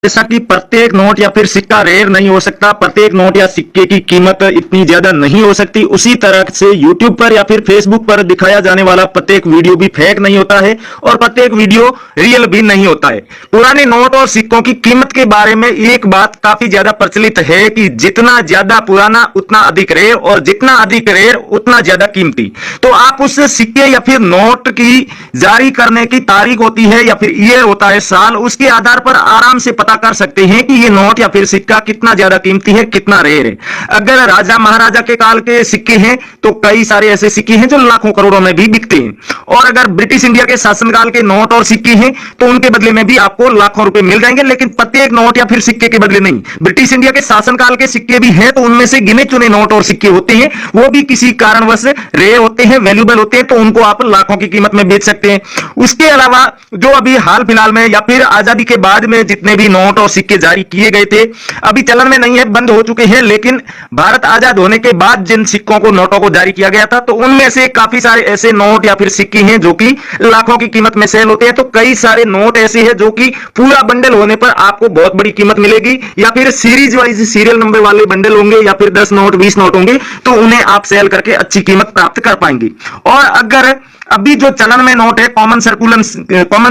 जैसा कि प्रत्येक नोट या फिर सिक्का रेयर नहीं हो सकता, प्रत्येक नोट या सिक्के की कीमत इतनी ज्यादा नहीं हो सकती, उसी तरह से YouTube पर या फिर Facebook पर दिखाया जाने वाला प्रत्येक वीडियो भी फेक नहीं होता है और प्रत्येक वीडियो रियल भी नहीं होता है। पुराने नोट और सिक्कों की कीमत के बारे में एक बात काफी ज्यादा प्रचलित है कि जितना ज्यादा पुराना उतना अधिक रेयर और जितना अधिक रेयर उतना ज्यादा कीमती। तो आप उस सिक्के या फिर नोट की जारी करने की तारीख होती है या फिर ईयर होता है, साल, उसके आधार पर आराम से पता कर सकते हैं कि ये नोट या फिर सिक्का कितना ज्यादा कीमती है, कितना रेयर है। अगर राजा महाराजा के काल के सिक्के हैं तो कई सारे ऐसे सिक्के हैं जो लाखों करोड़ों में भी बिकते हैं, और अगर ब्रिटिश इंडिया के शासनकाल के नोट और सिक्के हैं तो उनके बदले में भी आपको लाखों रुपए मिल जाएंगे, लेकिन प्रत्येक नोट या फिर सिक्के के बदले नहीं। ब्रिटिश इंडिया के शासनकाल के सिक्के भी हैं तो उनमें से गिने चुने नोट और सिक्के होते हैं, वो भी किसी कारणवश रेयर होते हैं, वैल्यूएबल होते हैं, तो उनको आप लाखों की कीमत में बेच सकते हैं। उसके अलावा जो अभी हाल फिलहाल में या फिर आजादी के बाद में जितने भी नोट और सिक्के जारी किए गए थे, अभी चलन में नहीं है, बंद हो चुके हैं, लेकिन भारत आजाद होने के बाद जिन सिक्कों को, नोटों को जारी किया गया था, तो उनमें से काफी सारे ऐसे नोट या फिर सिक्के हैं जो कि लाखों की कीमत में सेल होते हैं। तो कई सारे नोट ऐसे हैं जो कि पूरा बंडल होने पर आपको बहुत बड़ी कीमत मिलेगी, या फिर सीरीज वाइज सीरियल नंबर वाले बंडल होंगे या फिर 10 नोट 20 नोट होंगे, तो उन्हें आप सेल करके अच्छी कीमत प्राप्त कर पाएंगे। और अगर अभी जो चलन में नोट है, कॉमन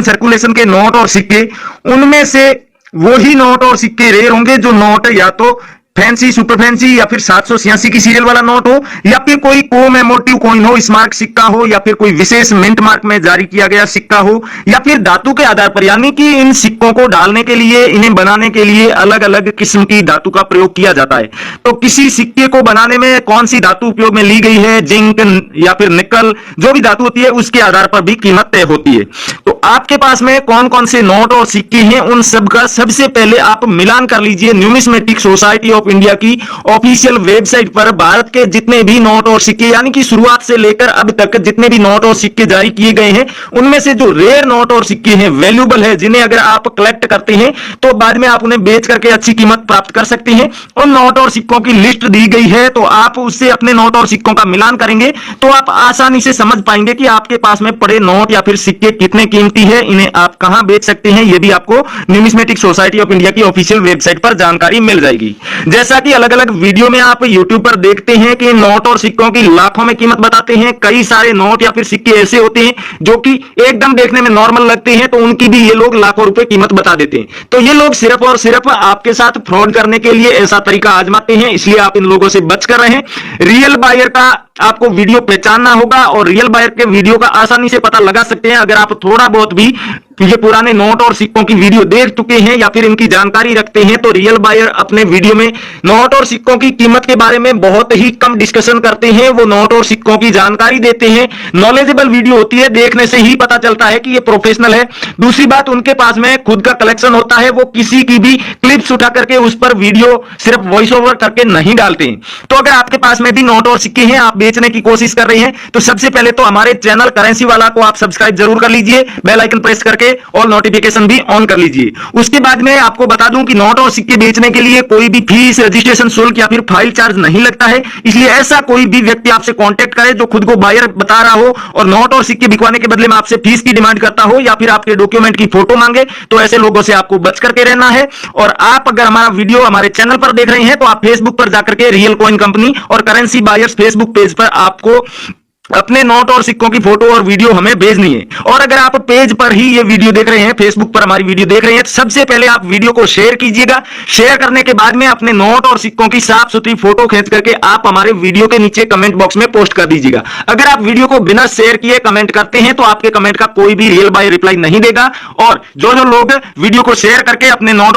सर्कुलेशन के नोट और सिक्के, उनमें से वही नोट और सिक्के रेयर होंगे जो नोट या तो फैंसी, सुपर फैंसी या फिर 786 की सीरियल वाला नोट हो, या फिर कोई कोमेमोरेटिव कॉइन हो, स्मारक सिक्का हो, या फिर कोई विशेष मिंट मार्क में जारी किया गया सिक्का हो, या फिर धातु के आधार पर, यानी कि इन सिक्कों को डालने के लिए, इन्हें बनाने के लिए अलग अलग किस्म की धातु का प्रयोग किया जाता है। तो किसी सिक्के को बनाने में कौन सी धातु उपयोग में ली गई है, जिंक या फिर निकल, जो भी धातु होती है उसके आधार पर भी कीमत तय होती है। तो आपके पास में कौन कौन से नोट और सिक्के हैं, उन सब का सबसे पहले आप मिलान कर लीजिए। न्यूमिस्मेटिक सोसाइटी ऑफ इंडिया की ऑफिशियल वेबसाइट पर भारत के जितने भी नोट और सिक्के, यानी कि शुरुआत से लेकर अब तक जितने भी नोट और सिक्के जारी किए गए हैं, उनमें से जो रेयर नोट और सिक्के हैं, वैल्यूएबल है, जिन्हें अगर आप कलेक्ट करते हैं तो बाद में आप उन्हें बेच करके अच्छी कीमत प्राप्त कर सकते हैं, उन नोट और सिक्कों की लिस्ट दी गई है। तो आप उससे अपने नोट और सिक्कों का मिलान करेंगे तो आप आसानी से समझ पाएंगे कि आपके पास में पड़े नोट या फिर सिक्के कितने कीमती है, इन्हें आप कहां बेच सकते हैं। यह भी आपको न्यूमिस्मेटिक सोसाइटी ऑफ इंडिया की ऑफिशियल वेबसाइट पर जानकारी मिल जाएगी। जैसा कि अलग अलग वीडियो में आप YouTube पर देखते हैं कि नोट और सिक्कों की लाखों में कीमत बताते हैं, कई सारे नोट या फिर सिक्के ऐसे होते हैं जो कि एकदम देखने में नॉर्मल लगते हैं, तो उनकी भी ये लोग लाखों रुपए कीमत बता देते हैं। तो ये लोग सिर्फ और सिर्फ आपके साथ फ्रॉड करने के लिए ऐसा तरीका आजमाते हैं, इसलिए आप इन लोगों से बच कर रहें। रियल बायर का आपको वीडियो पहचानना होगा और रियल बायर के वीडियो का आसानी से पता लगा सकते हैं अगर आप थोड़ा बहुत भी ये पुराने नोट और सिक्कों की वीडियो देख चुके हैं या फिर इनकी जानकारी रखते हैं। तो रियल बायर अपने वीडियो में नोट और सिक्कों की कीमत के बारे में बहुत ही कम डिस्कशन करते हैं, वो नोट और सिक्कों की जानकारी देते हैं, नॉलेजेबल वीडियो होती है, देखने से ही पता चलता है कि ये प्रोफेशनल है। दूसरी बात, उनके पास में खुद का कलेक्शन होता है, वो किसी की भी क्लिप्स उठा करके उस पर वीडियो सिर्फ वॉइस ओवर करके नहीं डालते हैं। तो अगर आपके पास में भी नोट और सिक्के हैं, आप बेचने की कोशिश कर रहे हैं, तो सबसे पहले तो हमारे चैनल करेंसी वाला को आप सब्सक्राइब जरूर कर लीजिए, बेल आइकन प्रेस करके और नोटिफिकेशन भी ऑन कर लीजिए। उसके बाद में आपको बता दूं कि नोट और सिक्के बेचने के लिए कोई भी फीस, रजिस्ट्रेशन शुल्क या फिर फाइल चार्ज नहीं लगता है, इसलिए ऐसा कोई भी व्यक्ति आपसे कांटेक्ट करे जो खुद को बायर बता रहा हो और नोट और सिक्के बिकवाने के बदले में आपसे फीस की डिमांड करता हो या फिर आपके डॉक्यूमेंट की फोटो मांगे, तो ऐसे लोगों से आपको बच करके रहना है। और आप अगर हमारा वीडियो हमारे चैनल पर देख रहे हैं तो आप फेसबुक पर जाकर के रियल कॉइन कंपनी और करेंसी बायर्स फेसबुक पेज पर आपको अपने नोट और सिक्कों की फोटो और वीडियो हमें भेजनी है। और अगर आप पेज पर ही ये वीडियो देख रहे हैं, फेसबुक पर हमारी वीडियो देख रहे हैं, तो सबसे पहले आप वीडियो को शेयर कीजिएगा। शेयर करने के बाद में अपने नोट और सिक्कों की साफ सुथरी फोटो खींच करके आप हमारे वीडियो के नीचे कमेंट बॉक्स में पोस्ट कर दीजिएगा। अगर आप वीडियो को बिना शेयर किए कमेंट करते हैं तो आपके कमेंट का कोई भी रियल बाय रिप्लाई नहीं देगा। और जो लोग वीडियो को शेयर करके अपने नोट